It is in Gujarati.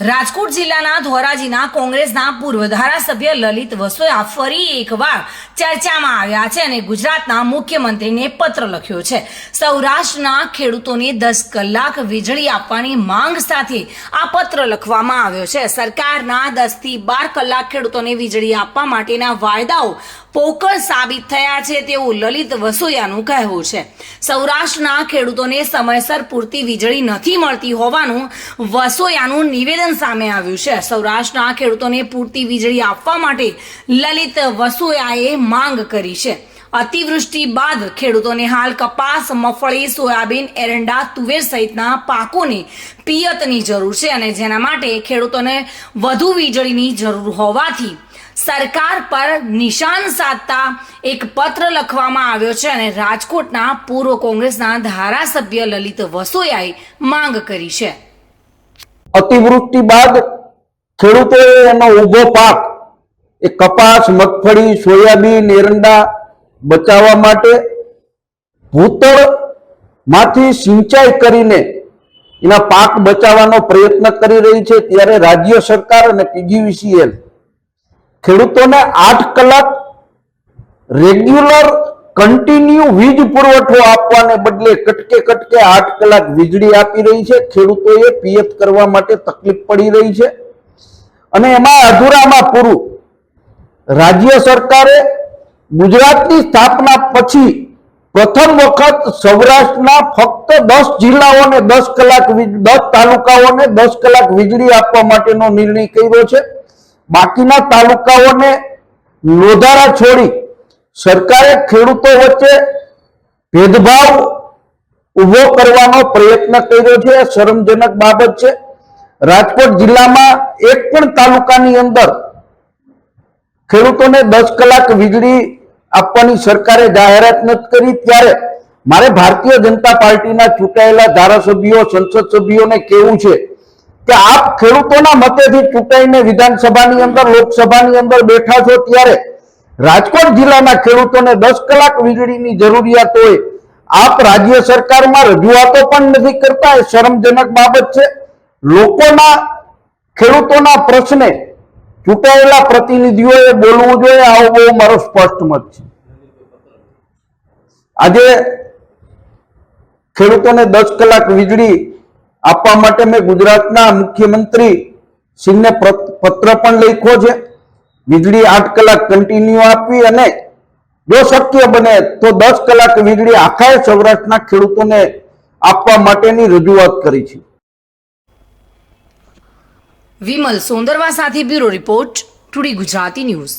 રાજકોટ જિલ્લાના ધોરાજીના કોંગ્રેસના પૂર્વ ધારાસભ્ય લલિત વસોયા ફરી એકવાર ચર્ચામાં આવ્યા છે અને ગુજરાતના મુખ્યમંત્રીને પત્ર લખ્યો છે। સૌરાષ્ટ્રના ખેડૂતોને 10 કલાક વીજળી આપવાની માંગ સાથે આ પત્ર લખવામાં આવ્યો છે। સરકારના 10 થી 12 કલાક ખેડૂતોને વીજળી આપવા માટેના વાયદાઓ પોકળ સાબિત થયા છે તેવું લલિત વસોયાનું કહેવું છે। સૌરાષ્ટ્રના ખેડૂતોને સમયસર પૂરતી વીજળી નથી મળતી હોવાનું વસોયાનું નિવેદન સામે આવ્યું છે। સૌરાષ્ટ્રના ખેડૂતોને પૂરતી વીજળી આપવા માટે લલિત વસોયાએ માંગ કરી છે। અતિવૃષ્ટિ બાદ ખેડૂતોને હાલ કપાસ, મગફળી, સોયાબીન, એરંડા, તુવેર સહિતના પાકોને પિયતની જરૂર છે અને જેના માટે ખેડૂતોને વધુ વીજળીની જરૂર હોવાથી સરકાર પર નિશાન સાધતા એક પત્ર લખવામાં આવ્યો છે અને રાજકોટના પૂર્વ કોંગ્રેસના ધારાસભ્ય લલિત વસોયાએ માંગ કરી છે। અતિવૃષ્ટિ બાદ ખેડૂતોએ એનો ઊભો પાક એ કપાસ, મગફળી, સોયાબીન, એરંડા બચાવવા માટે ભૂતળમાંથી સિંચાઈ કરીને એના પાક બચાવવાનો પ્રયત્ન કરી રહી છે। ત્યારે રાજ્ય સરકાર અને પીજીવીસીએલ ખેડૂતોને 8 કલાક રેગ્યુલર કન્ટિન્યુ વીજ પુરવઠો આપવાને બદલે કટકે 8 કલાક વીજળી આપી રહી છે। ખેડૂતોએ પિયત કરવા માટે તકલીફ પડી રહી છે અને એમાં અધૂરામાં પૂરું રાજ્ય સરકારે ગુજરાતની સ્થાપના પછી પ્રથમ વખત સૌરાષ્ટ્રના ફક્ત 10 જિલ્લાઓને 10 કલાક 10 તાલુકાઓને 10 કલાક વીજળી આપવા માટેનો નિર્ણય કર્યો છે। બાકીના તાલુકાઓને લોધારા છોડી સરકારે ખેડૂતો વચ્ચે ભેદભાવ ઉભો કરવાનો પ્રયત્ન કર્યો છે। શરમજનક બાબત છે। રાજકોટ જિલ્લામાં એક પણ તાલુકાની અંદર ખેડૂતોને 10 કલાક વીજળી આપવાની સરકારે જાહેરાત નથી કરી। ત્યારે મારે ભારતીય જનતા પાર્ટીના ચૂંટાયેલા ધારાસભ્યો, સંસદ સભ્યોને કહેવું છે કે આપ ખેડૂતોના મતેથી ચૂંટાઈને વિધાનસભાની અંદર, લોકસભાની અંદર બેઠા છો, ત્યારે રાજકોટ જિલ્લાના ખેડૂતોને 10 કલાક વીજળીની જરૂરિયાત હોય, આપ રાજ્ય સરકારમાં રજૂઆતો પણ નથી કરતા। એ શરમજનક બાબત છે। લોકોના, ખેડૂતોના પ્રશ્ને ચૂંટાયેલા પ્રતિનિધિઓએ બોલવું જોઈએ, આવો બહુ મારો સ્પષ્ટ મત છે। આજે ખેડૂતોને 10 કલાક વીજળી આપવા માટે મેં ગુજરાતના મુખ્યમંત્રી શ્રીને પત્ર પણ લખ્યો છે। વીજળી 8 કલાક કન્ટિન્યુ આપવી અને જો શક્ય બને તો 10 કલાક વીજળી આખા સૌરાષ્ટ્રના ખેડૂતોને આપવા માટેની રજૂઆત કરી છે। વિમલ સોંદરવા સાથે bureau report, today Gujarati news.